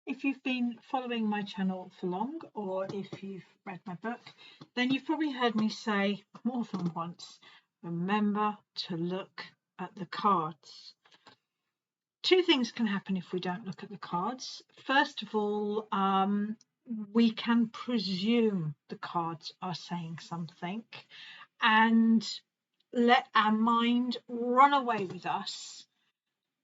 If you've been following my channel for long, or if you've read my book, then you've probably heard me say more than once, remember to look at the cards. Two things can happen if we don't look at the cards. First of all, we can presume the cards are saying something and let our mind run away with us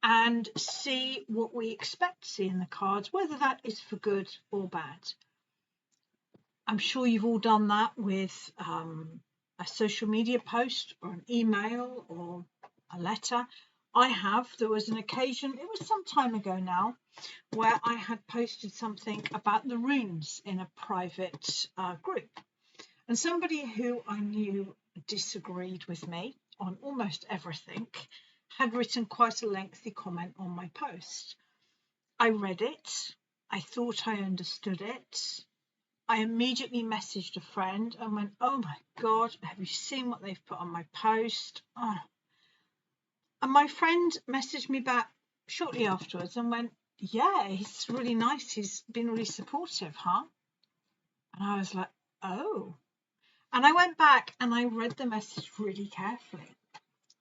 and see what we expect to see in the cards, whether that is for good or bad. I'm sure you've all done that with a social media post or an email or a letter. I have. There was an occasion, it was some time ago now, where I had posted something about the runes in a private group. And somebody who I knew disagreed with me on almost everything had written quite a lengthy comment on my post. I read it. I thought I understood it. I immediately messaged a friend and went, oh my God, have you seen what they've put on my post? Oh. And my friend messaged me back shortly afterwards and went, yeah, he's really nice. He's been really supportive, huh? And I was like, oh. And I went back and I read the message really carefully.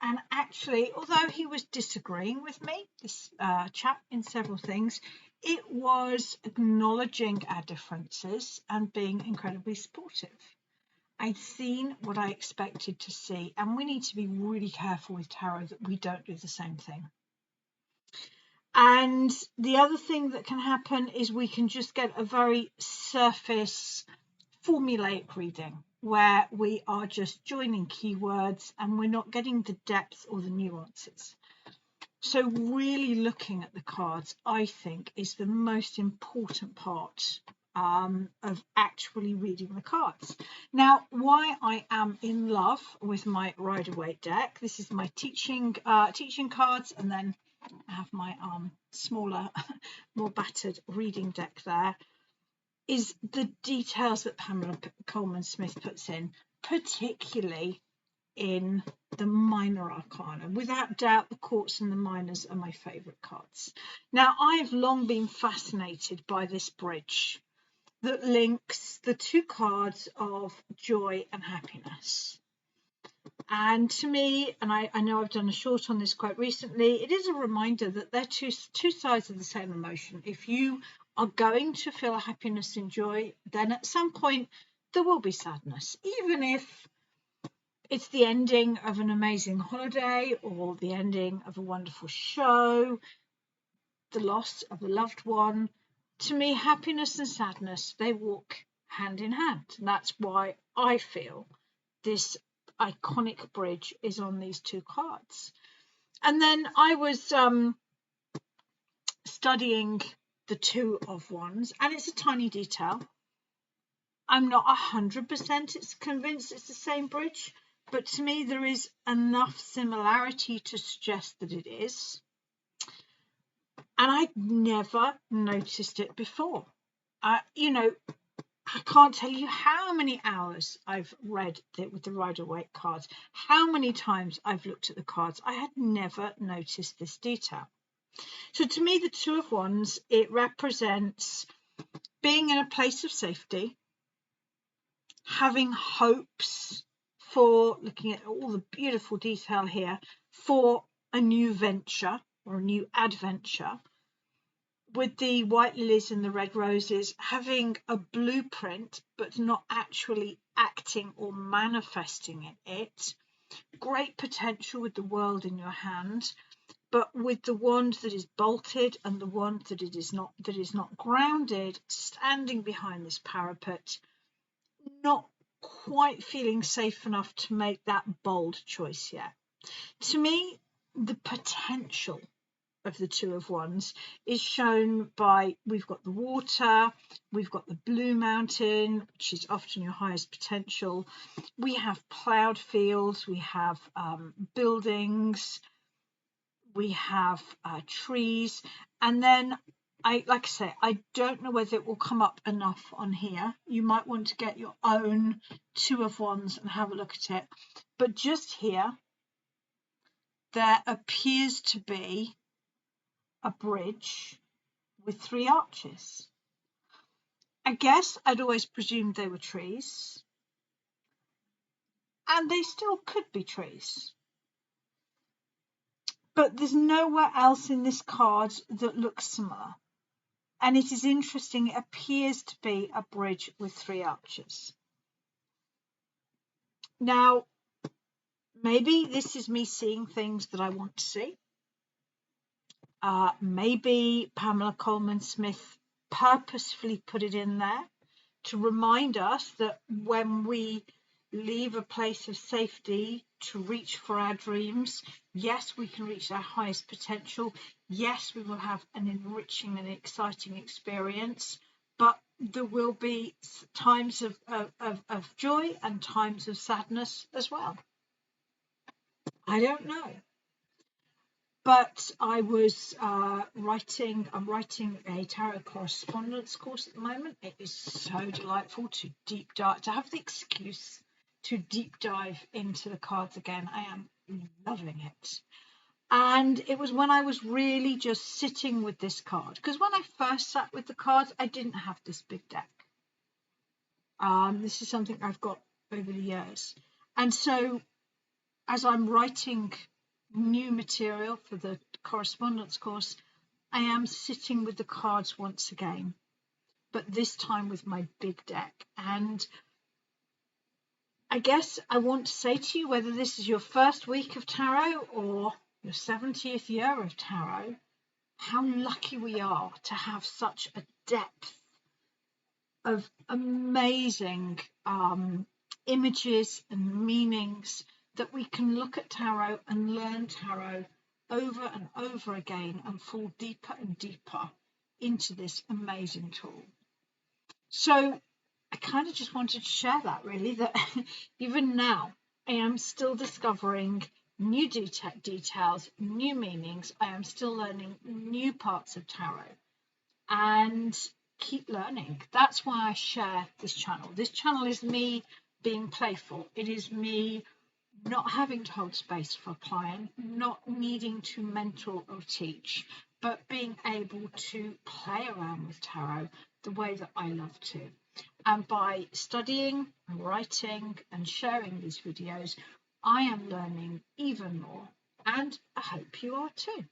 And actually, although he was disagreeing with me, this chap, in several things, it was acknowledging our differences and being incredibly supportive. I'd seen what I expected to see, and we need to be really careful with tarot that we don't do the same thing. And the other thing that can happen is we can just get a very surface formulaic reading where we are just joining keywords and we're not getting the depth or the nuances. So really looking at the cards, I think, is the most important part of actually reading the cards. Now, why I am in love with my Rider-Waite deck, this is my teaching cards, and then I have my smaller, more battered reading deck there, is the details that Pamela Coleman-Smith puts in, particularly in the minor arcana. Without doubt, the courts and the minors are my favourite cards. Now, I've long been fascinated by this bridge that links the two cards of joy and happiness. And to me, and I know I've done a short on this quite recently, it is a reminder that they're two sides of the same emotion. If you are going to feel happiness and joy, then at some point there will be sadness, even if it's the ending of an amazing holiday or the ending of a wonderful show, the loss of a loved one. To me, happiness and sadness, they walk hand in hand. And that's why I feel this iconic bridge is on these two cards. And then I was studying the Two of Wands, and it's a tiny detail. I'm not 100% convinced it's the same bridge, but to me there is enough similarity to suggest that it is. And I'd never noticed it before. I can't tell you how many hours I've read with the Rider-Waite cards, how many times I've looked at the cards. I had never noticed this detail. So to me, the Two of Wands, it represents being in a place of safety, having hopes for, looking at all the beautiful detail here, for a new venture or a new adventure. With the white lilies and the red roses, having a blueprint but not actually acting or manifesting in it. Great potential with the world in your hand, but with the wand that is bolted and the wand that is not grounded, standing behind this parapet, not quite feeling safe enough to make that bold choice yet. To me, the potential of the Two of Wands is shown by, we've got the water, we've got the blue mountain, which is often your highest potential, we have plowed fields, we have buildings, we have trees, and then like I say, I don't know whether it will come up enough on here. You might want to get your own Two of Wands and have a look at it, but just here there appears to be a bridge with 3 arches. I guess I'd always presumed they were trees, and they still could be trees. But there's nowhere else in this card that looks similar. And it is interesting, it appears to be a bridge with 3 arches. Now, maybe this is me seeing things that I want to see. Maybe Pamela Coleman Smith purposefully put it in there to remind us that when we leave a place of safety to reach for our dreams, yes, we can reach our highest potential. Yes, we will have an enriching and exciting experience, but there will be times of joy and times of sadness as well. I don't know. But I was I'm writing a tarot correspondence course at the moment. It is so delightful to deep dive, to have the excuse to deep dive into the cards again. I am loving it. And it was when I was really just sitting with this card, because when I first sat with the cards, I didn't have this big deck. This is something I've got over the years. And so as I'm writing new material for the correspondence course, I am sitting with the cards once again, but this time with my big deck. And I guess I want to say to you, whether this is your first week of tarot or your 70th year of tarot, how lucky we are to have such a depth of amazing images and meanings that we can look at tarot and learn tarot over and over again and fall deeper and deeper into this amazing tool. So I kind of just wanted to share that, really, that even now I am still discovering new details, new meanings. I am still learning new parts of tarot and keep learning. That's why I share this channel. This channel is me being playful. It is me not having to hold space for a client, not needing to mentor or teach, but being able to play around with tarot the way that I love to. And by studying and writing and sharing these videos, I am learning even more, and I hope you are too.